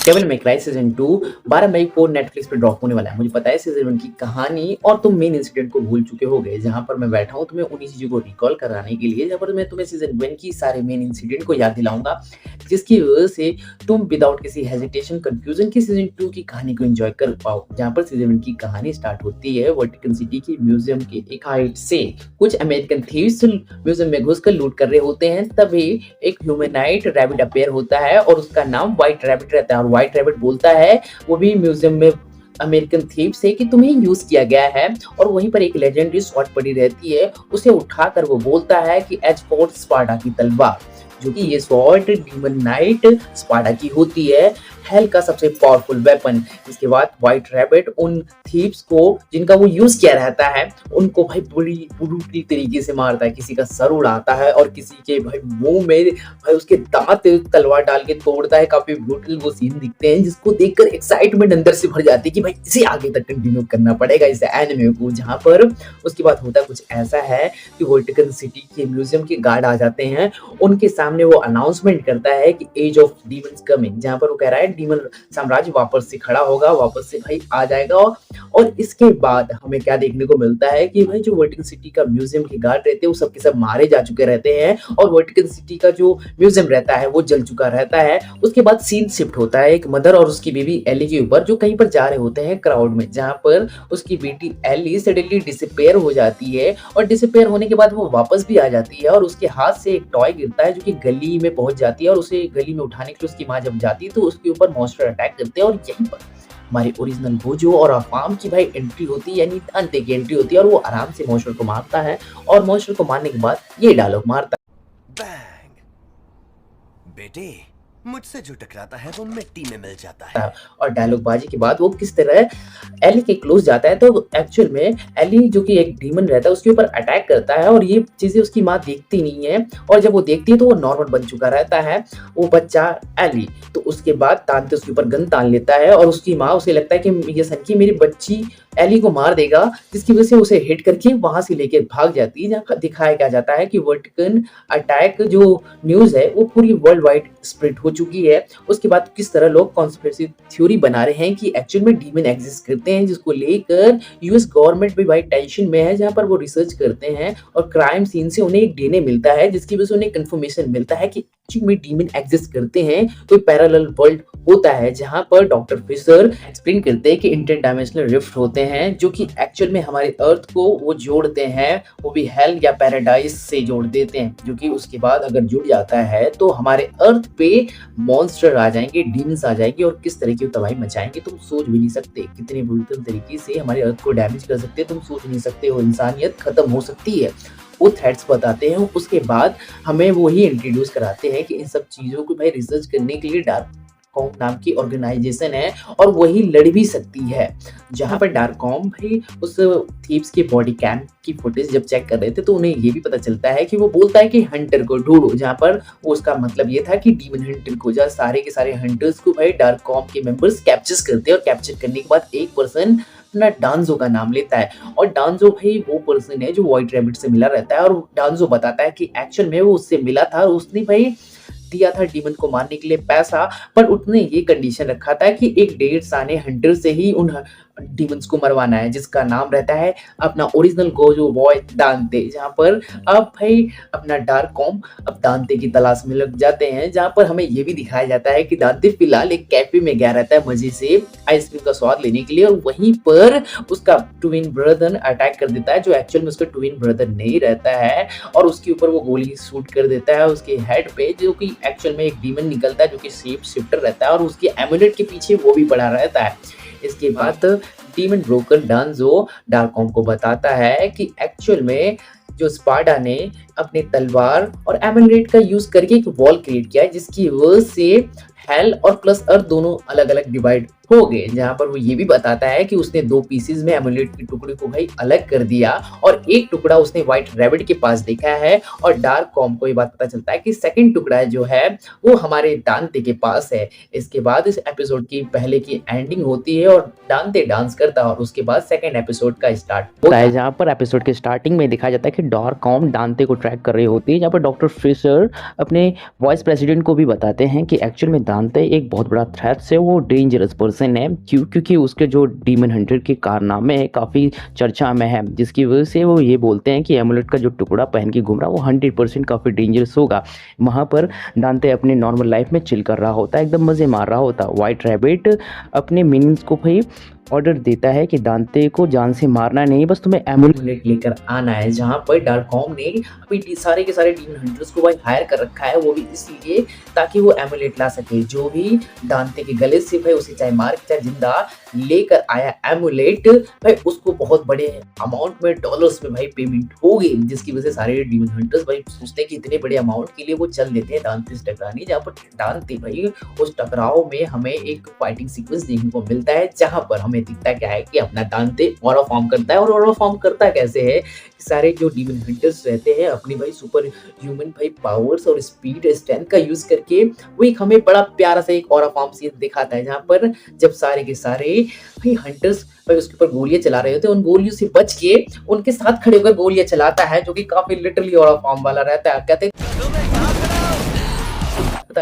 Devil May Cry season 2 12 मई को Netflix पे drop होने वाला है। मुझे पता है सीजन 1 की कहानी और तुम मेन इंसिडेंट को भूल चुके होगे। जहाँ पर मैं बैठा हूँ तुम्हें उन्हीं चीज़ों को रिकॉल कराने के लिए, जहाँ पर मैं तुम्हें सीजन 1 की सारे मेन इंसिडेंट को याद दिलाऊंगा, जिसकी वजह से तुम विदाउट किसी हेजिटेशन कंफ्यूजन की सीजन 2 की कहानी को एंजॉय कर पाओ। जहाँ पर सीजन 1 की कहानी स्टार्ट होती है वेटिकन सिटी के म्यूजियम के एक हाइट से। कुछ अमेरिकन थीव्स म्यूजियम में घुसकर लूट कर रहे होते हैं, तभी एक ह्यूमनाइट रैबिट अपेयर होता है और उसका नाम व्हाइट रैबिट रहता है। और व्हाइट रैबिट बोलता है वो भी म्यूजियम में अमेरिकन थीव से कि तुम्हें यूज किया गया है। और वहीं पर एक लेजेंडरी स्वॉर्ड पड़ी रहती है, उसे उठाकर वो बोलता है कि एज4 स्पार्टा की तलवार, जो कि ये स्वॉर्ड डीमन नाइट स्पार्टा की होती है, हेल का सबसे पावरफुल वेपन। इसके बाद व्हाइट रैबिट उन थीव्स को जिनका वो यूज किया रहता है उनको भाई बड़ी ब्रूटल तरीके से मारता है। किसी का सर उड़ाता है और किसी के भाई मुंह में भाई उसके दांत तलवार डाल के तोड़ता है। काफी ब्रूटल वो सीन दिखते हैं, जिसको देखकर एक्साइटमेंट अंदर से भर जाती है कि भाई इसे आगे तक कंटिन्यू करना पड़ेगा इस एनिमे को। जहाँ पर उसके बाद होता कुछ ऐसा है कि वेटिकन सिटी के म्यूजियम के गार्ड आ जाते हैं, उनके सामने वो अनाउंसमेंट करता है कि एज ऑफ डीमंस कमिंग। जहाँ पर वो कह रहा है डीमन साम्राज्य वापस से खड़ा होगा, वापस से भाई आ जाएगा। और इसके बाद हमें क्या देखने को मिलता है कि भाई जो वेटिकन सिटी का म्यूजियम के गार्ड रहते हैं वो सबके सब मारे जा चुके रहते हैं और वेटिकन सिटी का जो म्यूजियम रहता है वो जल चुका रहता है। उसके बाद सीन शिफ्ट होता है एक मदर और उसकी बेबी एली के ऊपर, जो कहीं पर जा रहे होते हैं क्राउड में, जहाँ पर उसकी बेटी एली सडनली डिसअपेयर हो जाती है। और डिसअपेयर होने के बाद वो वापस भी आ जाती है और उसके हाथ से एक टॉय गिरता है जो कि गली में पहुंच जाती है। और उसे गली में उठाने के लिए उसकी माँ जब जाती है तो उसके ऊपर मॉन्स्टर अटैक करते हैं। और यहीं पर हमारे ओरिजिनल गोजो और अफाम की भाई एंट्री होती है, यानी दांते की एंट्री होती है। और वो आराम से मॉन्स्टर को मारता है और मॉन्स्टर को मारने के बाद ये डायलॉग मारता है, बैंग बेटे मुझसे जो टकराता है वो मिट्टी में मिल जाता है। और डायलॉग बाजी के बाद वो किस तरह एली के क्लोज जाता है। तो एक्चुअल में एली जो कि एक डीमन रहता है उसके ऊपर अटैक करता है और ये चीजें उसकी माँ देखती नहीं है। और जब वो देखती है तो वो नॉर्मल बन चुका रहता है वो बच्चा एली। तो उसके बाद तानते उसके ऊपर गन तान लेता है और उसकी माँ, उसे लगता है कि ये सनकी मेरी बच्ची एली को मार देगा, जिसकी वजह से उसे हिट करके वहां से लेके भाग जाती है। जहाँ दिखाया क्या जाता है कि वर्टिकन अटैक जो न्यूज है वो पूरी वर्ल्ड वाइड स्प्रेड हो चुकी है। उसके बाद किस तरह लोग कॉन्स्पिरेसी थ्योरी बना रहे हैं कि एक्चुअल में डीमन एग्जिस्ट करते हैं, जिसको लेकर यूएस गवर्नमेंट भी भाई टेंशन में है। जहाँ पर वो रिसर्च करते हैं और क्राइम सीन से उन्हें एक डीएनए मिलता है, जिसकी वजह से उन्हें कंफर्मेशन मिलता है कि एक्चुअल में डीमन एग्जिस्ट करते हैं, कोई पैरेलल वर्ल्ड होता है। जहाँ पर डॉक्टर फिशर एक्सप्लेन करते हैं कि इंटरडायमेंशनल रिफ्ट होते हैं जो कि एक्चुअल में हमारे अर्थ को वो जोड़ते हैं, वो भी हेल या पैराडाइज से जोड़ देते हैं, जो कि उसके बाद अगर जुड़ जाता है तो हमारे अर्थ पे मॉन्स्टर आ जाएंगे, डीमंस आ जाएंगे और किस तरह की तबाही मचाएंगे तुम सोच भी नहीं सकते। कितने ब्रूटल तरीके से हमारे अर्थ को डैमेज कर सकते हैं तुम सोच नहीं सकते हो। इंसानियत खत्म हो सकती है, वो थ्रेट्स बताते हैं। उसके बाद हमें वो ही इंट्रोड्यूस कराते हैं कि इन सब चीज़ों को भाई रिसर्च करने के लिए डार्क कॉम नाम की ऑर्गेनाइजेशन है और वही लड़ भी सकती है। जहाँ पर डार्क कॉम भाई उस थीव्स के बॉडी कैम की फुटेज जब चेक कर रहे थे तो उन्हें ये भी पता चलता है कि वो बोलता है कि हंटर को ढूंढो। जहाँ पर उसका मतलब ये था कि डीमन हंटर को, जहाँ सारे के सारे हंटर्स को भाई डार्क कॉम के मेंबर्स कैप्चर करते हैं और कैप्चर करने के बाद एक पर्सन अपना डांजो का नाम लेता है। और डांजो भाई वो पर्सन है जो व्हाइट रैबिट से मिला रहता है और डांजो बताता है कि एक्चुअल में वो उससे मिला था और उसने भाई दिया था डीमन को मारने के लिए पैसा, पर उसने ये कंडीशन रखा था कि एक 1.5 साने हंटर से ही उन डीमंस को मरवाना है, जिसका नाम रहता है अपना ओरिजिनल गोजो बॉय दांते। जहाँ पर अब भाई अपना डार्क कॉम अब दांते की तलाश में लग जाते हैं। जहाँ पर हमें ये भी दिखाया जाता है कि दांते फिलहाल एक कैफे में गया रहता है मजे से आइसक्रीम का स्वाद लेने के लिए, और वहीं पर उसका ट्विन ब्रदर अटैक कर देता है, जो एक्चुअल में उसका ट्विन ब्रदर नहीं रहता है। और उसके ऊपर वो गोली शूट कर देता है उसके हेड पे, जो कि एक्चुअल में एक डीमन निकलता है जो कि शेप शिफ्टर रहता है और उसके एमुलेट के पीछे वो भी पड़ा रहता है। इसके बाद डीमन ब्रोकर डांजो डार्ककॉम को बताता है कि एक्चुअल में जो स्पार्टा ने अपने तलवार और एमुलेट का यूज करके एक वॉल क्रिएट किया है, जिसकी वजह से हेल और प्लस अर्थ दोनों अलग अलग डिवाइड हो गए। जहाँ पर वो ये भी बताता है कि उसने 2 पीसेस में एमुलेट की टुकड़ी को भाई अलग कर दिया और एक टुकड़ा उसने व्हाइट रैबिट के पास देखा है। और डार्क कॉम को ये बात पता चलता है कि सेकंड टुकड़ा जो है वो हमारे दांते के पास है। इसके बाद इस एपिसोड की पहले की एंडिंग होती है और दांते डांस करता है और उसके बाद सेकंड एपिसोड का स्टार्ट होता है, जहाँ पर एपिसोड के स्टार्टिंग में दिखाया जाता है कि डार्क कॉम दांते को ट्रैक कर रही होती है। जहाँ पर डॉक्टर फिशर अपने वाइस प्रेसिडेंट को भी बताते हैं कि एक्चुअल में दांते एक बहुत बड़ा थ्रेट से वो डेंजरस पर्सन है। क्योंकि उसके जो डीमन हंटर के कारनामे हैं काफ़ी चर्चा में है, जिसकी वजह से वो ये बोलते हैं कि एमुलेट का जो टुकड़ा पहन के घूम रहा है वो 100% काफ़ी डेंजरस होगा। वहाँ पर दांते अपने नॉर्मल लाइफ में चिल कर रहा होता है, एकदम मज़े मार रहा होता है। वाइट रैबिट अपने मिनियंस को भाई ऑर्डर देता है कि दांते को जान से मारना नहीं, बस तुम्हें एमुलेट एमुलेट लेकर आना है, जहाँ पर डार्ककॉम ने अभी सारे के सारे डीमन हंटर्स को भाई हायर कर रखा है, वो भी इसलिए ताकि वो एमुलेट ला सके। जो भी दांते के गले से भाई उसे चाहे मार के चाहे जिंदा लेकर आया एमुलेट, भाई उसको बहुत बड़े अमाउंट में डॉलर्स में भाई पेमेंट होगी, जिसकी वजह से सारे डीमन हंटर्स भाई सोचते हैं कि इतने बड़े अमाउंट के लिए वो चल देते हैं दांते से टकराने। जहाँ पर दांते भाई उस टकराव में हमें एक फाइटिंग सीक्वेंस देखने को मिलता है, जहाँ पर हमें दिखता क्या है कि अपना दांते ऑरा फॉर्म करता है। और ऑरा फॉर्म करता कैसे है, सारे जो डीमन हंटर्स रहते हैं अपनी भाई सुपर ह्यूमन भाई पावर्स और स्पीड स्ट्रेंथ का यूज करके वो एक हमें बड़ा प्यारा सा एक ऑरा फॉर्म सीन दिखाता है, जहाँ पर जब सारे के सारे भाई हंटर्स भाई उसके ऊपर गोलियां चला रहे होते हैं, उन गोलियों से बच के उनके साथ खड़े होकर गोलियां चलाता है, जो कि काफी लिटरली ऑरा फॉर्म वाला रहता है। कहते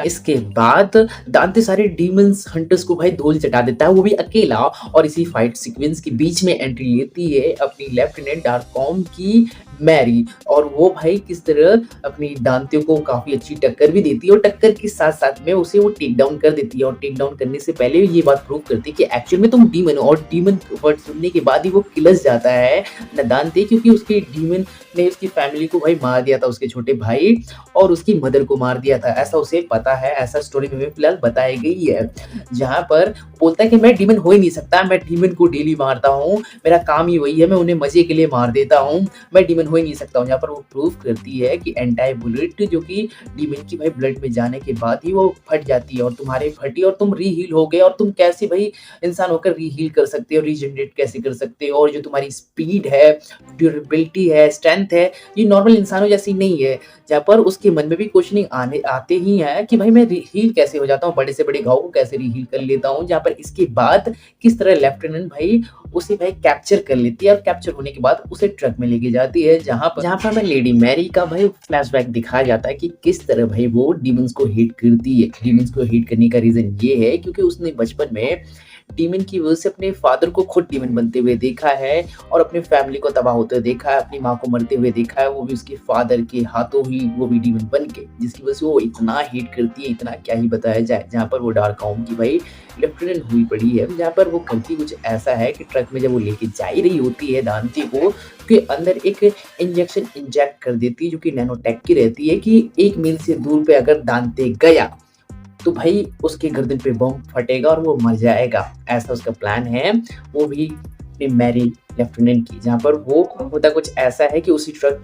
इसके बाद दांते सारे डीमंस हंटर्स को भाई धूल चटा देता है, वो भी अकेला। और इसी फाइट सीक्वेंस के बीच में एंट्री लेती है अपनी लेफ्टिनेंट डार्ककॉम की मैरी, और वो भाई किस तरह अपनी दांते को काफी अच्छी टक्कर भी देती है, और टक्कर के साथ साथ में उसे वो टेक डाउन कर देती है। और टेक डाउन करने से पहले ये बात प्रूव करती है कि एक्चुअल में तुम डीमन हो, और डीमन वर्ड सुनने के बाद ही वो किलस जाता है न दांते, क्योंकि उसके डीमन ने उसकी फैमिली को भाई मार दिया था, उसके छोटे भाई और उसकी मदर को मार दिया था, ऐसा उसे पता है। ऐसा स्टोरी में फिलहाल बताई गई है, जहाँ पर बोलता है कि मैं डीमन हो ही नहीं सकता, मैं डीमन को डेली मारता हूँ, मेरा काम ही वही है, मैं उन्हें मजे के लिए मार देता हूँ, मैं डीमन हो ही नहीं सकता हूँ। जहाँ पर वो प्रूव करती है कि एंटी बुलेट जो कि डीमन की भाई ब्लड में जाने के बाद ही वो फट जाती है, और तुम्हारे फटी और तुम रीहील हो गए, और तुम कैसे भाई इंसान होकर रीहील कर सकते हो, रीजनरेट कैसे कर सकते हो, और जो तुम्हारी स्पीड है, ड्यूरेबिलिटी है, स्ट्रेंथ है, ये नॉर्मल इंसानों जैसी नहीं है। जहाँ पर उसके मन में भी क्वेश्चनिंग आते ही है कि भाई मैं रीहील कैसे हो जाता हूँ, बड़े से बड़े घाव को कैसे रीहील कर लेता हूँ। जहाँ पर इसके बाद किस तरह लेफ्टिनेंट भाई उसे भाई कैप्चर कर लेती है, और कैप्चर होने के बाद उसे ट्रक में लेके जाती है, जहाँ पर हमें लेडी मैरी का भाई फ्लैशबैक दिखाया जाता है कि किस तरह भाई वो डीमंस को हेट करती है। डीमंस को हेट करने का रीजन ये है क्योंकि उसने बचपन में डीमन की वजह से अपने फादर को खुद डीमन बनते हुए देखा है, और अपने फैमिली को तबाह होते हुए देखा है, अपनी माँ को मरते हुए देखा है, वो भी उसके फादर के हाथों ही वो भी डीमन बन के, जिसकी वजह से वो इतना हेट करती है, इतना क्या ही बताया जाए। जहाँ पर वो डार्ककॉम की भाई लेफ्टिनेंट हुई पड़ी है, जहाँ पर वो करती कुछ ऐसा है कि ट्रक में जब वो लेके जा ही रही होती है दांती को, के अंदर एक इंजेक्शन इंजेक्ट कर देती है, जो कि नैनोटेक की रहती है, कि 1 मील से दूर पे अगर दांते गया तो भाई उसके गर्दन पे बम फटेगा और वो मर जाएगा। ऐसा उसका प्लान है, वो भी अपनी मैरी लेफ्टिनेंट की। जहाँ पर वो होता कुछ ऐसा है कि उसी ट्रक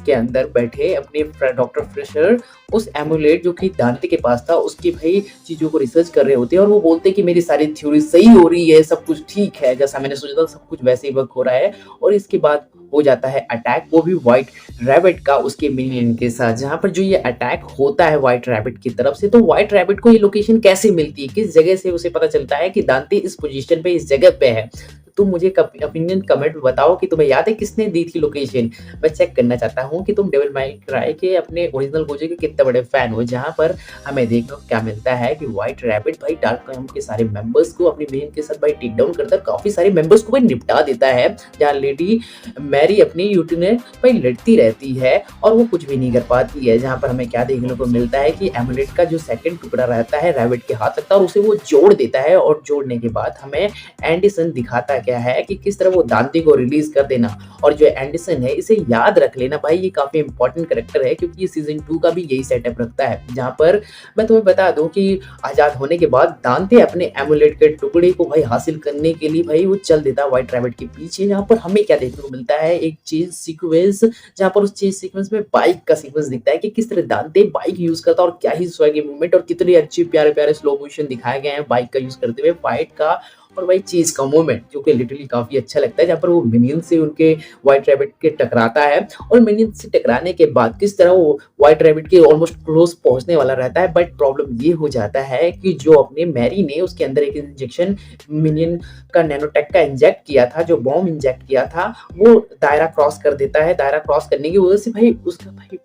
के अंदर बैठे अपने डॉक्टर फ्रेशर उस एमुलेट जो कि दांते के पास था उसकी भाई चीजों को रिसर्च कर रहे होते हैं, और वो बोलते हैं कि मेरी सारी थ्योरी सही हो रही है, सब कुछ ठीक है, जैसा मैंने सोचा था सब कुछ वैसे ही वर्क हो रहा है। और इसके बाद हो जाता है अटैक, वो भी व्हाइट रैबिट का उसके मिनियन के साथ। जहाँ पर जो ये अटैक होता है व्हाइट रैबिट की तरफ से, तो व्हाइट रैबिट को ये लोकेशन कैसे मिलती है, किस जगह से उसे पता चलता है कि दांते इस पोजीशन पे, इस जगह पे है। तुम मुझे ओपिनियन कमेंट में बताओ कि तुम्हें याद है किसने दी थी लोकेशन। मैं चेक करना चाहता हूँ कि तुम डेविल माई क्राई के अपने ओरिजिनल गोजे के कितने बड़े फैन हो। जहाँ पर हमें देखने को क्या मिलता है कि व्हाइट रैबिट भाई डार्ककॉम के सारे मेंबर्स को अपनी मिनियन के साथ भाई टेक डाउन करता है, काफी सारे मेंबर्स को भाई निपटा देता है। जहाँ लेडी मैरी अपनी यूटिने भाई लड़ती रहती है और वो कुछ भी नहीं कर पाती है। जहाँ पर हमें क्या देखने को मिलता है कि एमुलेट का जो सेकंड टुकड़ा रहता है रैबिट के हाथ लगता है और उसे वो जोड़ देता है, और जोड़ने के बाद हमें एंडरसन दिखाता क्या है कि किस तरह वो दांते को रिलीज कर देना। और जो एंडरसन है इसे याद रख लेना भाई, ये काफी इंपॉर्टेंट कैरेक्टर है क्योंकि ये सीजन 2 का भी यही सेटअप रखता है। जहां पर मैं तुम्हें बता दूं कि आजाद होने के बाद दांते अपने एमुलेट के टुकड़े को भाई हासिल करने के लिए भाई वो चल देता है व्हाइट रैबिट के पीछे। जहां पर हमें क्या देखने को मिलता है, एक चेज सीक्वेंस, जहां पर उस चेज सीक्वेंस में बाइक का सीक्वेंस दिखता है कि किस तरह दांते बाइक यूज करता है, और क्या ही स्वैगी मूवमेंट और कितने अच्छे प्यारे प्यारे स्लो मोशन दिखाए गए हैं बाइक का यूज करते हुए फाइट का, और भाई चीज का मूवमेंट जो कि लिटरली काफी अच्छा लगता है। जहाँ पर वो मिनियन से उनके व्हाइट रैबिट के टकराता है, और मिनियन से टकराने के बाद किस तरह वो व्हाइट रैबिट के ऑलमोस्ट क्लोज पहुंचने वाला रहता है। बट प्रॉब्लम ये हो जाता है कि जो अपने मैरी ने उसके अंदर एक इंजेक्शन मिनियन का नैनोटेक का इंजेक्ट किया था, जो बॉम्ब इंजेक्ट किया था, वो दायरा क्रॉस कर देता है। दायरा क्रॉस करने की वजह से भाई उसका भाई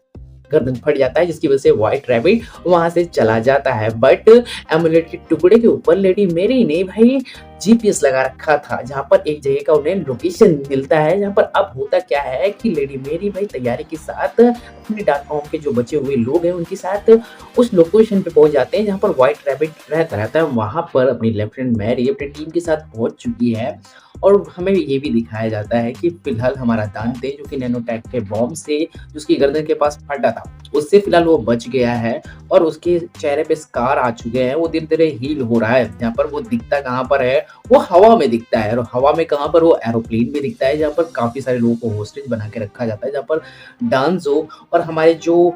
गर्दन फट जाता है, जिसकी वजह से व्हाइट रैबिट वहाँ से चला जाता है। बट एमुलेट के टुकड़े के ऊपर लेडी मेरी ने भाई जीपीएस लगा रखा था, जहाँ पर एक जगह का उन्हें लोकेशन मिलता है, जहाँ पर अब होता क्या है कि लेडी मेरी भाई तैयारी के साथ अपने डार्क कॉम के जो बचे हुए लोग हैं उनके साथ उस लोकेशन पे पहुंच जाते हैं जहाँ पर व्हाइट रैबिट रहता है। वहाँ पर अपनी लेफ्टिनेंट मैरी अपनी टीम के साथ पहुंच चुकी है और हमें ये भी दिखाया जाता है कि फिलहाल हमारा दांते जो कि नैनोटेक के बॉम्ब से जो उसकी गर्दन के पास फटा था उससे फिलहाल वो बच गया है और उसके चेहरे पे स्कार आ चुके हैं, वो धीरे-धीरे हील हो रहा है। जहाँ पर वो दिखता कहाँ पर है, वो हवा में दिखता है और हवा में कहाँ पर, वो एरोप्लेन में दिखता है जहाँ पर काफ़ी सारे लोगों को होस्टेज बना के रखा जाता है, जहाँ पर डांजो और हमारे जो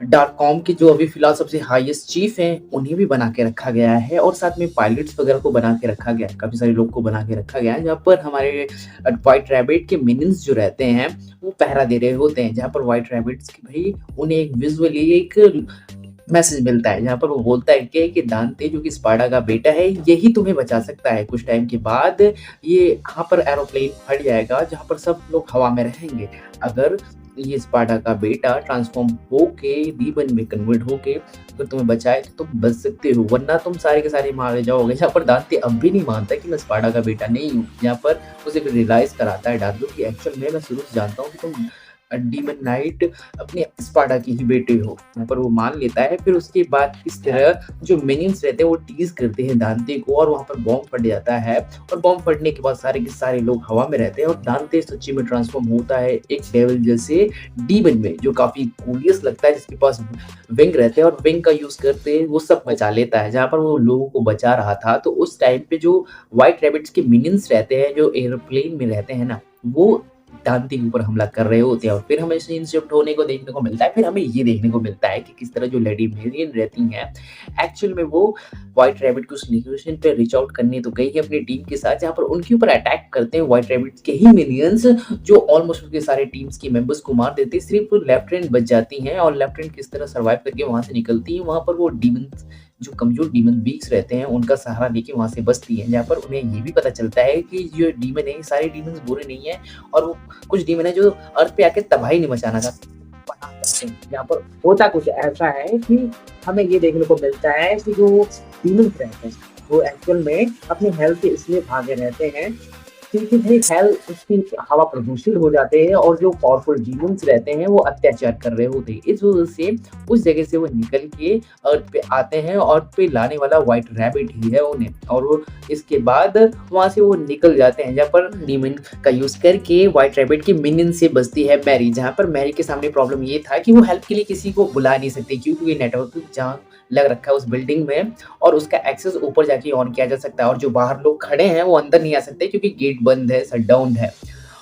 डार्क कॉम के जो अभी फिलहाल सबसे हाईएस्ट चीफ हैं, उन्हें भी बना के रखा गया है और साथ में पायलट्स वगैरह को बना के रखा गया है। काफ़ी सारे लोग को बना के रखा गया है, जहाँ पर हमारे व्हाइट रैबिट के मिनियंस जो रहते हैं, वो पहरा दे रहे होते हैं। जहाँ पर व्हाइट रैबिट्स की भाई उन्हें एक विज़ुअली एक मैसेज मिलता है, जहाँ पर वो बोलता है कि दांते जो कि स्पार्टा का बेटा है, यही तुम्हें बचा सकता है। कुछ टाइम के बाद ये यहाँ पर एरोप्लेन फट जाएगा, जहाँ पर सब लोग हवा में रहेंगे। अगर ये स्पार्टा का बेटा ट्रांसफॉर्म होके डीमन में कन्वर्ट होके अगर तुम्हें बचाए तो तुम बच सकते हो, वरना तुम सारे के सारे मारे जाओगे। यहाँ पर दांते अब भी नहीं मानता कि मैं स्पार्टा का बेटा नहीं हूँ। यहाँ पर उसे फिर रियलाइज कराता है डार्क कि एक्चुअल में मैं शुरू से जानता हूँ कि तुम डीमन नाइट अपने स्पार्टा की ही बेटे हो। यहाँ पर वो मान लेता है। फिर उसके बाद इस तरह जो मिनियंस रहते हैं वो टीज करते हैं दांते को और वहाँ पर बॉम्ब फट जाता है और बॉम्ब फटने के बाद सारे के सारे लोग हवा में रहते हैं और दांते सच्ची में ट्रांसफॉर्म होता है एक डेविल जैसे डीमन में, जो काफी कूलियस लगता है, जिसके पास विंग रहते हैं और विंग का यूज करते वो सब बचा लेता है। जहाँ पर वो लोगों को बचा रहा था तो उस टाइम पे जो व्हाइट रैबिट्स के मिनियंस रहते हैं जो एयरप्लेन में रहते हैं ना, वो दांते के ऊपर हमला कर रहे होते हैं और फिर हमें सीन शिफ्ट होने को देखने को मिलता है। फिर हमें ये देखने को मिलता है कि किस तरह जो लेडी मेरियन रहती हैं, एक्चुअल में वो व्हाइट रैबिट को उस लोकेशन पे रीच आउट करने तो गई है अपनी टीम के साथ, जहाँ पर उनके ऊपर अटैक करते हैं व्हाइट रैबिट के ही मिलियंस, जो ऑलमोस्ट उसके सारे टीम्स के मेंबर्स को मार देते हैं। सिर्फ लेफ्टिनेंट बच जाती हैं और लेफ्टिनेंट किस तरह सर्वाइव करके वहां से निकलती है। वहां पर वो डीमंस जो कमजोर डीमन बीक्स रहते हैं उनका सहारा लेके वहां से बचती हैं, जहाँ पर उन्हें ये भी पता चलता है कि जो डीमन है सारे डीमंस बुरे नहीं है और वो कुछ डीमन है जो अर्थ पे आके तबाही नहीं मचाना चाहते। यहाँ पर होता कुछ ऐसा है कि हमें ये देखने को मिलता है कि जो डीमंस रहते हैं वो एक्चुअल में अपनी हेल्थ के इसलिए भागे रहते हैं क्योंकि भाई हेल्थ उसकी हवा प्रदूषित हो जाते हैं और जो पावरफुल डीमंस रहते हैं वो अत्याचार कर रहे होते हैं। इस वजह से उस जगह से वो निकल के अर्थ पे आते हैं और अर्थ पे लाने वाला व्हाइट रैबिट ही है उन्हें, और वो इसके बाद वहां से वो निकल जाते हैं, जहाँ पर डीमन का यूज करके व्हाइट रैबिट के मिनियन से बचती है मैरी। जहाँ पर मैरी के सामने प्रॉब्लम ये था कि वो हेल्प के लिए किसी को बुला नहीं सकती क्योंकि नेटवर्क जहाँ लग रखा है उस बिल्डिंग में और उसका एक्सेस ऊपर जाके ऑन किया जा सकता है और जो बाहर लोग खड़े हैं वो अंदर नहीं आ सकते क्योंकि गेट बंद है, शट डाउन है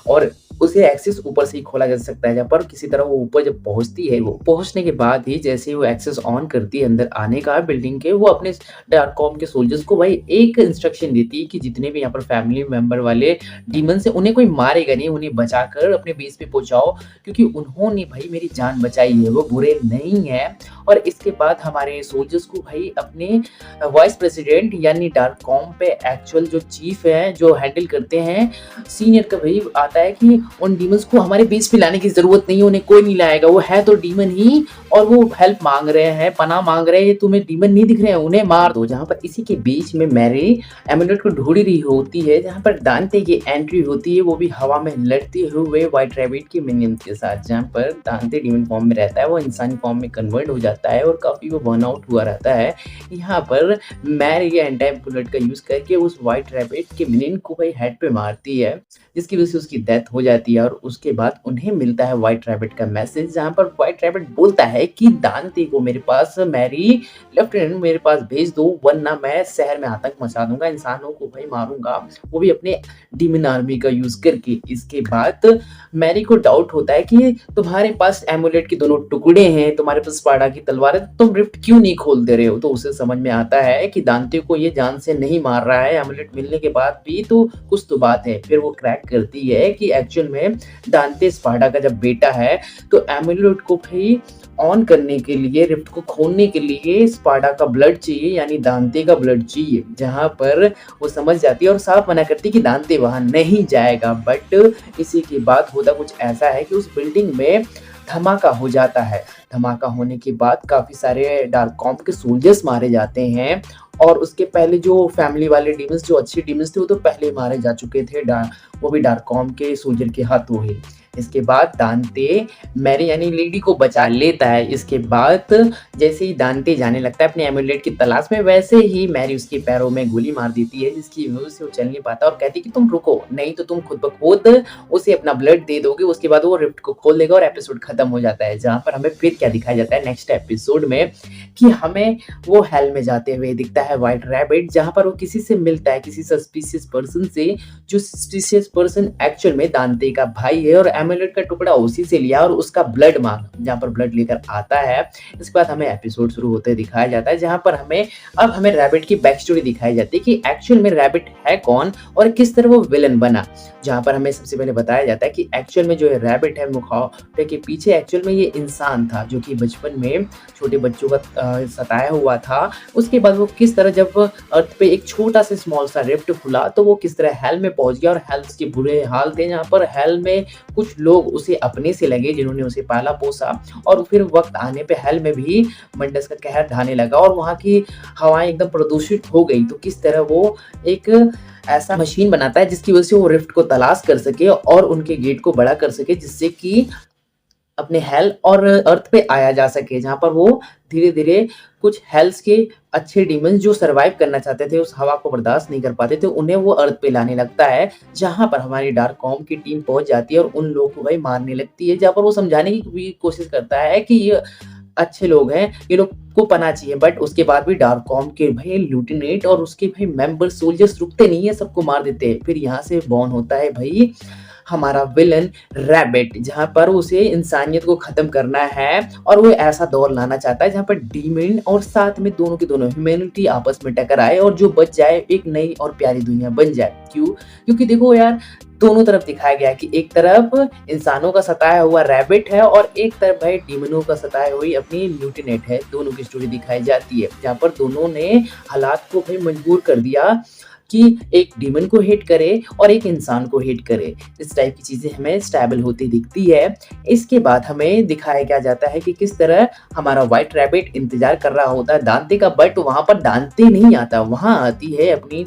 और उसे एक्सेस ऊपर से ही खोला जा सकता है। जहाँ पर किसी तरह वो ऊपर जब पहुंचती है, वो पहुंचने के बाद ही जैसे वो एक्सेस ऑन करती है अंदर आने का बिल्डिंग के, वो अपने डार्क कॉम के सोल्जर्स को भाई एक इंस्ट्रक्शन देती है कि जितने भी यहाँ पर फैमिली मेंबर वाले डीमंस है उन्हें कोई मारेगा नहीं, उन्हें बचाकर अपने बेस पे पहुंचाओ क्योंकि उन्होंने भाई मेरी जान बचाई है, वो बुरे नहीं है। और इसके बाद हमारे सोल्जर्स को भाई अपने वाइस प्रेसिडेंट यानी डार्क कॉम पे एक्चुअल जो चीफ है जो हैंडल करते हैं सीनियर का भाई आता है कि उन डीमंस को हमारे बेस पे लाने की जरूरत नहीं है, उन्हें कोई नहीं लाएगा, वो है तो डीमन ही और वो हेल्प मांग रहे हैं, पनाह मांग रहे हैं, तुम्हें डीमन नहीं दिख रहे हैं, उन्हें मार दो। जहाँ पर इसी के बीच में मैरी एमुलेट को ढूंढ रही होती है, जहाँ पर दांते की एंट्री होती है, वो भी हवा में लड़ते हुए व्हाइट रैबिट के मिनियंस के साथ। जहाँ पर दांते डीमन फॉर्म में रहता है, वो इंसानी फॉर्म में कन्वर्ट हो जाता है और काफी वो बर्न आउट हुआ रहता है। यहाँ पर मैरी एंटी बुलेट का यूज करके उस व्हाइट रैबिट के मिनियन को भाई हेड पे मारती है, जिसकी वजह से उसकी डेथ हो जाती है और उसके बाद उन्हें मिलता है व्हाइट रैबिट का मैसेज, जहाँ पर व्हाइट रैबिट बोलता है कि दांते को मेरे पास मैरी लेफ्टिनेंट मेरे पास भेज दो वरना मैं शहर में आतंक मचा दूंगा, इंसानों को भाई मारूंगा, वो भी अपने डीमन आर्मी का यूज करके। इसके बाद मैरी को डाउट होता है कि तुम्हारे पास एमुलेट के दोनों टुकड़े हैं, तुम्हारे पास स्पार्टा की तलवार है, तुम रिफ्ट क्यों नहीं खोल दे रहे हो। तो उसे समझ में आता है कि दांते को ये जान से नहीं मार रहा है, एमुलेट मिलने के बाद भी तो कुछ तो बात है। फिर वो क्रैक करती है कि एक्चुअल में दांते स्पार्टा का जब बेटा है तो एमुलेट को भी ऑन करने के लिए, रिफ्ट को खोलने के लिए स्पार्टा का ब्लड चाहिए यानी दांते का ब्लड चाहिए। जहां पर वो समझ जाती है और साफ मना करती है कि दांते वहां नहीं जाएगा। बट इसी के बाद होता कुछ ऐसा है कि उस बिल्डिंग में धमाका हो जाता है। धमाका होने के बाद काफ़ी सारे डार्ककॉम के सोल्जर्स मारे जाते हैं और उसके पहले जो फैमिली वाले डीमन्स जो अच्छे डीमन्स थे वो तो पहले ही मारे जा चुके थे वो भी डार्ककॉम के सोल्जर के हाथों ही। इसके बाद दांते मैरी यानी लेडी को बचा लेता है। इसके बाद जैसे ही दांते जाने लगता है अपने एमुलेट की तलाश में, वैसे ही मैरी उसके पैरों में गोली मार देती है जिसकी वजह से वो चल नहीं पाता और कहती है कि तुम रुको, नहीं तो तुम खुद ब खुद उसे अपना ब्लड दे दोगे, उसके बाद वो रिफ्ट को खोल देगा और एपिसोड खत्म हो जाता है। जहाँ पर हमें फिर क्या दिखाया जाता है नेक्स्ट एपिसोड में कि हमें वो हेल में जाते हुए दिखता है व्हाइट रैबिट, जहाँ पर वो किसी से मिलता है, किसी सस्पिशियस पर्सन से, जो सस्पिशियस पर्सन एक्चुअल में दांते का भाई है और एमुलेट का टुकड़ा उसी से लिया और उसका ब्लड मांगा, जहाँ पर ब्लड लेकर आता है। इसके बाद हमें एपिसोड शुरू होते दिखाया जाता है, जहाँ पर हमें रैबिट की बैक स्टोरी दिखाई जाती है कि एक्चुअल में रैबिट है कौन और किस तरह वो विलन बना। जहाँ पर हमें सबसे पहले बताया जाता है कि एक्चुअल में जो रैबिट है मुखौटे के पीछे एक्चुअल में ये इंसान था जो कि बचपन में छोटे बच्चों का सताया हुआ था। उसके बाद वो किस तरह जब अर्थ पे एक छोटा सा स्मॉल सा रिफ्ट खुला तो वो किस तरह हेल में पहुंच गया और हेल्स के बुरे हाल थे, जहाँ पर हेल में कुछ लोग उसे अपने से लगे जिन्होंने उसे पाला पोसा और फिर वक्त आने पे हेल में भी मंडस का कहर ढाने लगा और वहाँ की हवाएं एकदम प्रदूषित हो गई। तो किस तरह वो एक ऐसा मशीन बनाता है जिसकी वजह से वो रिफ्ट को तलाश कर सके और उनके गेट को बड़ा कर सके, जिससे कि अपने हेल और अर्थ पे आया जा सके, जहाँ पर वो धीरे-धीरे कुछ हेल्स के अच्छे डीमंस जो सर्वाइव करना चाहते थे, उस हवा को बर्दाश्त नहीं कर पाते थे, उन्हें वो अर्थ पे लाने लगता है। जहाँ पर हमारी डार्ककॉम की टीम पहुँच जाती है और उन लोगों को भाई मारने लगती है, जहाँ पर वो समझाने की भी कोशिश करता है कि ये अच्छे लोग हैं, ये लोग को पना चाहिए, बट उसके बाद भी डार्ककॉम के भाई ल्यूटेनेंट और उसके भाई मेंबर सोल्जर्स रुकते नहीं है, सबको मार देते हैं। फिर यहाँ से बॉर्न होता है भाई हमारा विलन रैबिट, जहाँ पर उसे इंसानियत को खत्म करना है और वो ऐसा दौर लाना चाहता है जहाँ पर डीमन और साथ में दोनों की दोनों ह्यूमैनिटी आपस में टकराए और जो बच जाए एक नई और प्यारी दुनिया बन जाए। क्यों? क्योंकि देखो यार, दोनों तरफ दिखाया गया है कि एक तरफ इंसानों का सताया हुआ रैबिट है और एक तरफ भाई डीमनों का सताया हुई अपनी ल्यूटेनेंट है। दोनों की स्टोरी दिखाई जाती है, जहाँ पर दोनों ने हालात को भाई मजबूर कर दिया कि एक डीमन को हेट करे और एक इंसान को हेट करे। इस टाइप की चीज़ें हमें स्टेबल होती दिखती है। इसके बाद हमें दिखाया क्या जाता है कि किस तरह हमारा व्हाइट रैबिट इंतजार कर रहा होता है दांते का, बट वहाँ पर दांते नहीं आता, वहाँ आती है अपनी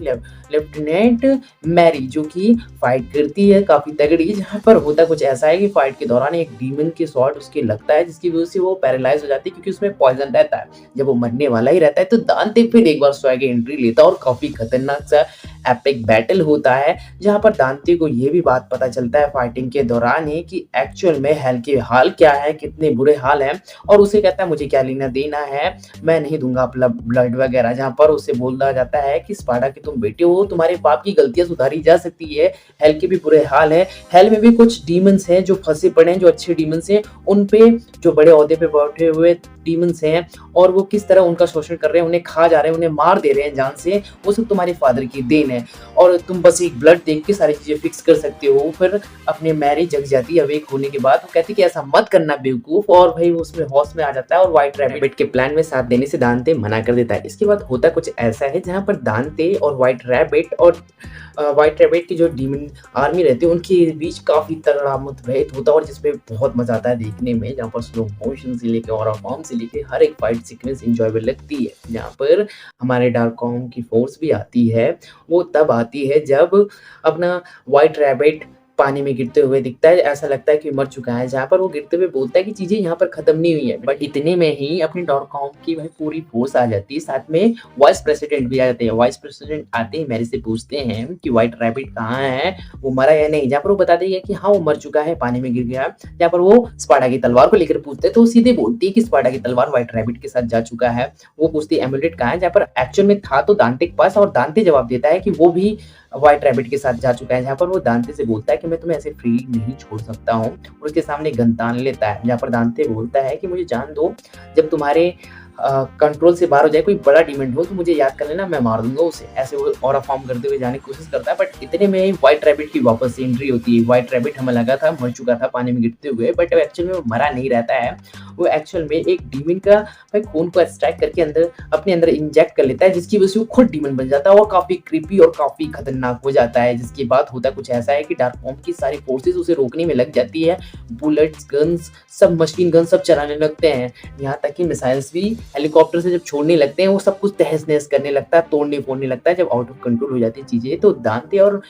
लेफ्टिनेंट मैरी जो कि फाइट करती है काफ़ी तगड़ी। जहाँ पर होता कुछ ऐसा है कि फाइट के दौरान एक डीमन के शॉट उसके लगता है जिसकी वजह से वो पैरालाइज हो जाती है क्योंकि उसमें पॉइजन रहता है। जब वो मरने वाला ही रहता है तो दांते फिर एक बार स्वयं एंट्री लेता है और काफ़ी खतरनाक सा एपिक बैटल होता है, जहाँ पर दांते को ये भी बात पता चलता है फाइटिंग के दौरान ही कि एक्चुअल में हेल के हाल क्या है, कितने बुरे हाल हैं, और उसे कहता है मुझे क्या लेना देना है, मैं नहीं दूंगा अपना ब्लड वगैरह। जहाँ पर उसे बोला जाता है कि स्पार्टा के तुम बेटे हो, तुम्हारे बाप की गलतियां सुधारी जा सकती है, हेल के भी बुरे हाल है, हेल में भी कुछ डीमंस हैं जो फंसे पड़े हैं, जो अच्छे डीमंस हैं, उन पे जो बड़े ओहदे पे बैठे हुए डीमंस हैं और वो किस तरह उनका शोषण कर रहे हैं, उन्हें खा जा रहे हैं, उन्हें मार दे रहे हैं जान से, वो सब तुम्हारे फादर की देन है और तुम बस एक ब्लड देख के सारी चीजें फिक्स कर सकते हो। फिर अपने मैरी जग जाती है अवेक होने के बाद, वो कहती है कि ऐसा मत करना बेवकूफ, और भाई वो उसमें होश में आ जाता है और व्हाइट रैबिट के प्लान में साथ देने से दांते मना कर देता है। इसके बाद होता कुछ ऐसा है जहाँ पर दांते और व्हाइट रैबिट की जो डीमन आर्मी रहती है उनके बीच काफी तगड़ा मुठभेड़ होता है और जिसपे बहुत मजा आता है देखने में, जहाँ पर स्लो मोशन से लेकर और फॉर्म से लेकर हर एक फाइट सीक्वेंस एंजॉयबल लगती है। जहाँ पर हमारे डार्ककॉम की फोर्स भी आती है, वो तब आती है जब अपना व्हाइट रैबिट पानी में गिरते हुए दिखता है, ऐसा लगता है कि मर चुका है। जहाँ पर वो गिरते हुए बोलता है कि चीजें यहाँ पर खत्म नहीं हुई है, बट इतने में ही अपनी डार्ककॉम की भाई पूरी फोर्स आ जाती है, साथ में वाइस प्रेसिडेंट भी आ जाते हैं। वाइस प्रेसिडेंट आते ही मैरी से पूछते हैं कि व्हाइट रैबिट कहाँ है, वो मरा या नहीं। जहाँ पर वो बता देगा कि हाँ वो मर चुका है, पानी में गिर गया। जहाँ पर वो स्पार्टा की तलवार को लेकर पूछते हैं तो वो सीधे बोलती है कि स्पार्टा की तलवार व्हाइट रैबिट के साथ जा चुका है। वो पूछती है एमुलेट कहाँ है, जहाँ पर एक्चुअल में था तो दांते के पास, और दांते जवाब देता है कि वो भी व्हाइट रैबिट के साथ जा चुका है। जहाँ पर वो दांते से बोलता है कि मैं तुम्हें ऐसे फ्री नहीं छोड़ सकता हूँ, और उसके सामने गन तान लेता है। जहाँ पर दांते बोलता है कि मुझे जान दो, जब तुम्हारे कंट्रोल से बाहर हो जाए, कोई बड़ा डिमेंड हो तो मुझे याद कर लेना, मैं मार दूंगा उसे। ऐसे वो ऑरा फॉर्म करते हुए जाने की कोशिश करता है, बट इतने में ही व्हाइट रैबिट की वापस से एंट्री होती है। व्हाइट रैबिट हमें लगा था मर चुका था पानी में गिरते हुए, बट एक्चुअल में वो मरा नहीं रहता है वो एक्चुअल में एक डीमन का भाई खून को एक्सट्रैक्ट करके अपने अंदर इंजेक्ट कर लेता है, जिसकी वजह से वो खुद डीमन बन जाता है और काफ़ी क्रीपी और काफ़ी खतरनाक हो जाता है। जिसके बाद होता कुछ ऐसा है कि डार्क फॉर्म की सारी फोर्सेस उसे रोकने में लग जाती है। बुलेट्स, गन्स, सब मशीन गन सब चलाने लगते हैं। यहाँ तक कि मिसाइल्स भी हेलीकॉप्टर से जब छोड़ने लगते हैं, वो सब कुछ तहस-नहस करने लगता है, तोड़ने-फोड़ने लगता है। जब आउट ऑफ कंट्रोल हो जाती है चीज़ें, तो दांते और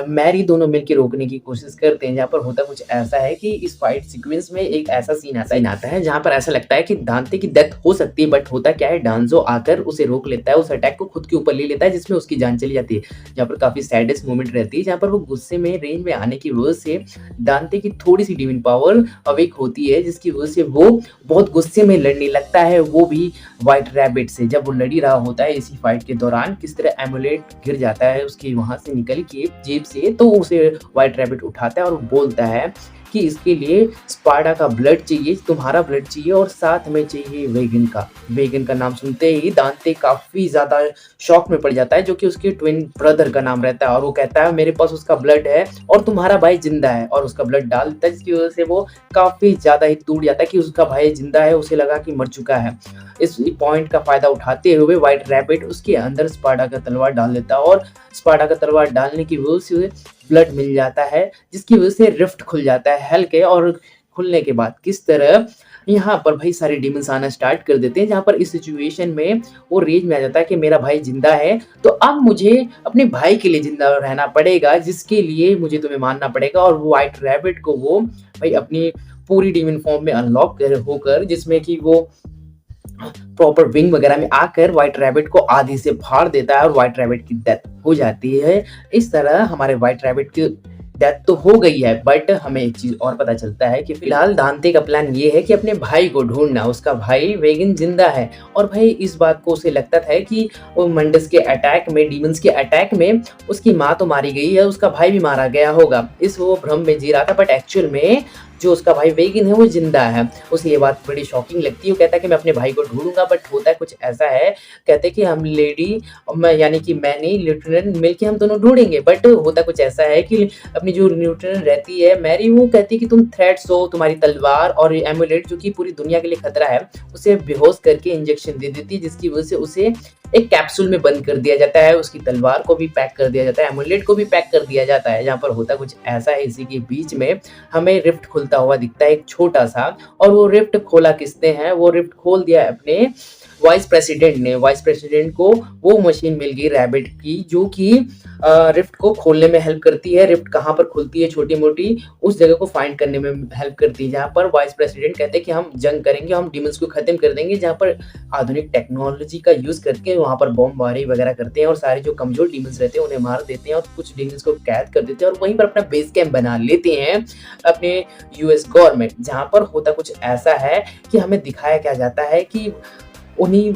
मैरी दोनों मिलके रोकने की कोशिश करते हैं। जहाँ पर होता कुछ ऐसा है कि इस फाइट सीक्वेंस में एक ऐसा सीन आता है जहाँ पर ऐसा लगता है कि दांते की डेथ हो सकती है, बट होता क्या है, डांजो आकर उसे रोक लेता है, उस अटैक को खुद के ऊपर ले लेता है, जिसमें उसकी जान चली जाती है। जहाँ पर काफ़ी सैडेस्ट मोमेंट रहती है, जहाँ पर वो गुस्से में रेंज में आने की वजह से दांते की थोड़ी-सी डिवाइन पावर अवेक होती है, जिसकी वजह से वो बहुत गुस्से में लड़ने लगता है, वो भी व्हाइट रैबिट से। जब वो लड़ ही रहा होता है इसी फाइट के दौरान, किस तरह एमुलेट गिर जाता है उसके वहाँ से निकल के जेब से, तो उसे व्हाइट रैबिट उठाता है और बोलता है कि इसके लिए स्पार्टा का ब्लड चाहिए, तुम्हारा ब्लड चाहिए और साथ में चाहिए वेगन का। वेगन का नाम सुनते ही दांते काफ़ी ज़्यादा शॉक में पड़ जाता है, जो कि उसके ट्विन ब्रदर का नाम रहता है, और वो कहता है मेरे पास उसका ब्लड है और तुम्हारा भाई जिंदा है, और उसका ब्लड डाल देता है, जिसकी वजह से वो काफ़ी ज़्यादा ही टूट जाता है कि उसका भाई जिंदा है, उसे लगा कि मर चुका है। इस पॉइंट का फ़ायदा उठाते हुए व्हाइट रैबिट उसके अंदर स्पार्टा का तलवार डाल देता है, और स्पार्टा का तलवार डालने की वजह से ब्लड मिल जाता है, जिसकी वजह से रिफ्ट खुल जाता है हल्के, और खुलने के बाद किस तरह यहाँ पर भाई सारे डीमंस आना स्टार्ट कर देते हैं। जहाँ पर इस सिचुएशन में वो रेज में आ जाता है कि मेरा भाई जिंदा है, तो अब मुझे अपने भाई के लिए जिंदा रहना पड़ेगा, जिसके लिए मुझे तुम्हें मारना पड़ेगा। और वो व्हाइट रैबिट को वो भाई अपनी पूरी डीमन फॉर्म में अनलॉक होकर, जिसमें कि वो प्रॉपर विंग वगैरह में आकर व्हाइट रैबिट को आधी से फाड़ देता है और व्हाइट रैबिट की डेथ हो जाती है। इस तरह हमारे व्हाइट रैबिट की डेथ तो हो गई है, बट हमें एक चीज और पता चलता है कि फिलहाल दांते का प्लान ये है कि अपने भाई को ढूंढना, उसका भाई वेगन जिंदा है। और भाई इस बात को उसे लगता था कि वो मंडस के अटैक में, डीमंस के अटैक में उसकी माँ तो मारी गई है, उसका भाई भी मारा गया होगा, इस वो भ्रम में जी रहा था। बट एक्चुअल में जो उसका भाई वेगन है वो जिंदा है। उसे ये बात बड़ी शॉकिंग लगती है। वो कहता है कि मैं अपने भाई को ढूंढूंगा, बट होता है कुछ ऐसा है, कहते हैं कि हम लेडी, मैं यानी कि मैंने लेफ्टिनेंट मिलके हम दोनों ढूंढेंगे। बट होता कुछ ऐसा है कि अपनी जो लेफ्टिनेंट रहती है मैरी, वो कहती है कि तुम थ्रेट्स हो, तुम्हारी तलवार और एमुलेट जो कि पूरी दुनिया के लिए खतरा है, उसे बेहोश करके इंजेक्शन दे देती है, जिसकी वजह से उसे एक कैप्सूल में बंद कर दिया जाता है। उसकी तलवार को भी पैक कर दिया जाता है, एमुलेट को भी पैक कर दिया जाता है। जहाँ पर होता कुछ ऐसा है, इसी के बीच में हमें रिफ्ट खुलता हुआ दिखता है एक छोटा सा, और वो रिफ्ट खोला किसने है, वो रिफ्ट खोल दिया अपने वाइस प्रेसिडेंट ने। वाइस प्रेसिडेंट को वो मशीन मिल गई रैबिट की, जो कि रिफ्ट को खोलने में हेल्प करती है। रिफ्ट कहाँ पर खुलती है छोटी मोटी, उस जगह को फाइंड करने में हेल्प करती है। जहाँ पर वाइस प्रेसिडेंट कहते हैं कि हम जंग करेंगे, हम डीमंस को खत्म कर देंगे, जहाँ पर आधुनिक टेक्नोलॉजी का यूज करके वहाँ पर बमबारी वगैरह करते हैं और सारे जो कमजोर डीमंस रहते हैं उन्हें मार देते हैं और कुछ डीमंस को कैद कर देते हैं और वहीं पर अपना बेस कैंप बना लेते हैं अपने यूएस गवर्नमेंट। जहाँ पर होता कुछ ऐसा है कि हमें दिखाया क्या जाता है कि उन्हीं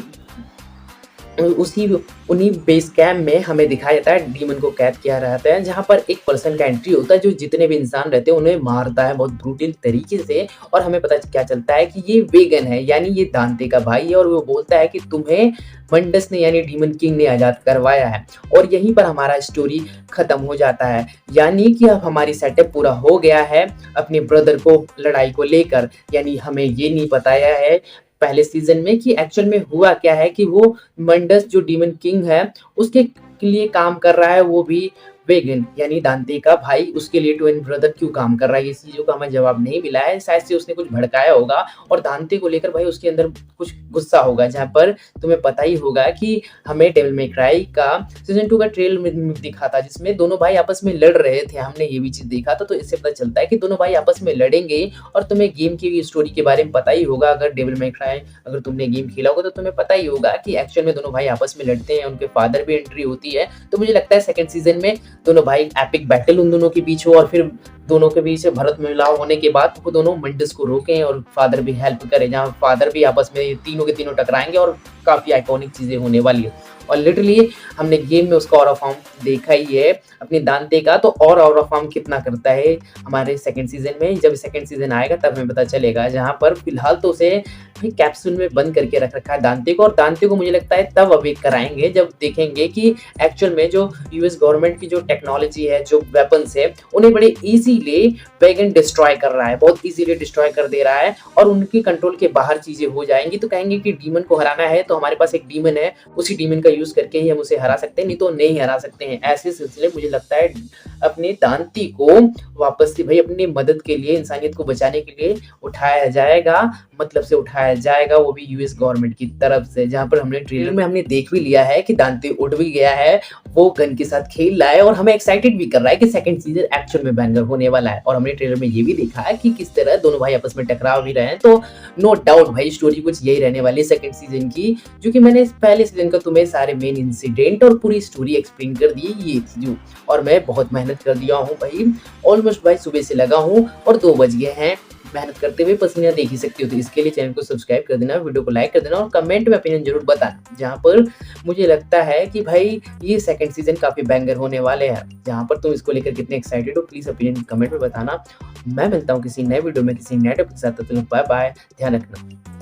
बेस कैंप में हमें दिखाया जाता है डीमन को कैद किया रहता है, जहाँ पर एक पर्सन का एंट्री होता है जो जितने भी इंसान रहते हैं उन्हें मारता है बहुत ब्रूटल तरीके से। और हमें पता क्या चलता है कि ये वेगन है, यानी ये दांते का भाई है, और वो बोलता है कि तुम्हें मंडस ने यानी डीमन किंग ने आज़ाद करवाया है। और यहीं पर हमारा स्टोरी खत्म हो जाता है, यानी कि अब हमारी सेटअप पूरा हो गया है अपने ब्रदर को लड़ाई को लेकर। यानी हमें ये नहीं बताया है पहले सीजन में कि एक्चुअल में हुआ क्या है, कि वो मंडस जो डीमन किंग है उसके लिए काम कर रहा है, वो भी वेगन यानी दांते का भाई उसके लिए ट्विन ब्रदर क्यों काम कर रहा है, इस चीज़ों का हमें जवाब नहीं मिला है। शायद से उसने कुछ भड़काया होगा और दांते को लेकर भाई उसके अंदर कुछ गुस्सा होगा। जहाँ पर तुम्हें पता ही होगा कि हमें डेविल मे क्राई का सीजन 2 का ट्रेलर में दिखा था, जिसमें दोनों भाई आपस में लड़ रहे थे, हमने ये भी चीज़ देखा था। तो इससे पता चलता है कि दोनों भाई आपस में लड़ेंगे। और तुम्हें गेम की स्टोरी के बारे में पता ही होगा, अगर डेविल मे क्राई अगर तुमने गेम खेला होगा तो तुम्हें पता ही होगा कि एक्चुअल में दोनों भाई आपस में लड़ते हैं, उनके फादर भी एंट्री होती है। तो मुझे लगता है सेकंड सीजन में दोनों भाई एपिक बैटल उन दोनों के बीच हो, और फिर दोनों के बीच भरत मिलाप होने के बाद वो दोनों मंडस को रोकें और फादर भी हेल्प करें, जहाँ फादर भी आपस में तीनों के तीनों टकराएंगे और काफ़ी आइकॉनिक चीज़ें होने वाली है। और लिटरली हमने गेम में उसका ऑरा फॉर्म देखा ही है अपने दांते का, तो और ऑरा फॉर्म कितना करता है हमारे सेकंड सीज़न में। जब सेकंड सीज़न आएगा तब हमें पता चलेगा, जहाँ पर फिलहाल तो उसे भाई कैप्सूल में बंद करके रख रखा है दांते को, और दांते को मुझे लगता है तब अवेक कराएँगे जब देखेंगे कि एक्चुअल में जो यूएस गवर्नमेंट की जो टेक्नोलॉजी है, जो वेपन्स है, उन्हें बड़े ईज़िली वैगन डिस्ट्रॉय कर रहा है, बहुत ईज़िली डिस्ट्रॉय कर दे रहा है और उनके कंट्रोल के बाहर चीज़ें हो जाएँगी। तो कहेंगे कि डीमन को हराना है तो हमारे पास एक डीमन है, उसी डीमन का यूज़ करके ही हम उसे हरा सकते हैं, नहीं तो नहीं हरा सकते हैं। ऐसे सिलसिले मुझे लगता है अपने दांती को वापस से भाई अपनी मदद के लिए, इंसानियत को बचाने के लिए उठाया जाएगा, मतलब से उठाया जाएगा, वो भी यूएस गवर्नमेंट की तरफ से। जहाँ पर हमने ट्रेलर में हमने देख भी लिया है कि दांते उठ भी गया है, वो गन के साथ खेल रहा है और हमें एक्साइटेड भी कर रहा है कि सेकंड सीजन एक्चुअल में बैंगर होने वाला है। और हमने ट्रेलर में ये भी देखा है कि किस तरह दोनों भाई आपस में टकराव भी रहे हैं। तो नो डाउट भाई स्टोरी कुछ यही रहने वाली है सेकंड सीजन की, जो कि मैंने पहले सीजन का तुम्हें सारे मेन इंसिडेंट और पूरी स्टोरी एक्सप्लेन कर दी, ये थी जो। और मैं बहुत मेहनत कर दिया हूँ भाई, ऑलमोस्ट भाई सुबह से लगा हूँ और 2 बज गए हैं मेहनत करते हुए, पसीना देख ही सकते हो। तो इसके लिए चैनल को सब्सक्राइब कर देना, वीडियो को लाइक कर देना और कमेंट में ओपिनियन जरूर बताना, जहाँ पर मुझे लगता है कि भाई ये सेकंड सीजन काफी बैंगर होने वाले हैं। जहाँ पर तुम इसको लेकर कितने एक्साइटेड हो प्लीज ओपिनियन कमेंट में बताना। मैं मिलता हूँ किसी नए वीडियो में किसी नए टॉपिक के साथ, तो बाय बाय, ध्यान रखना।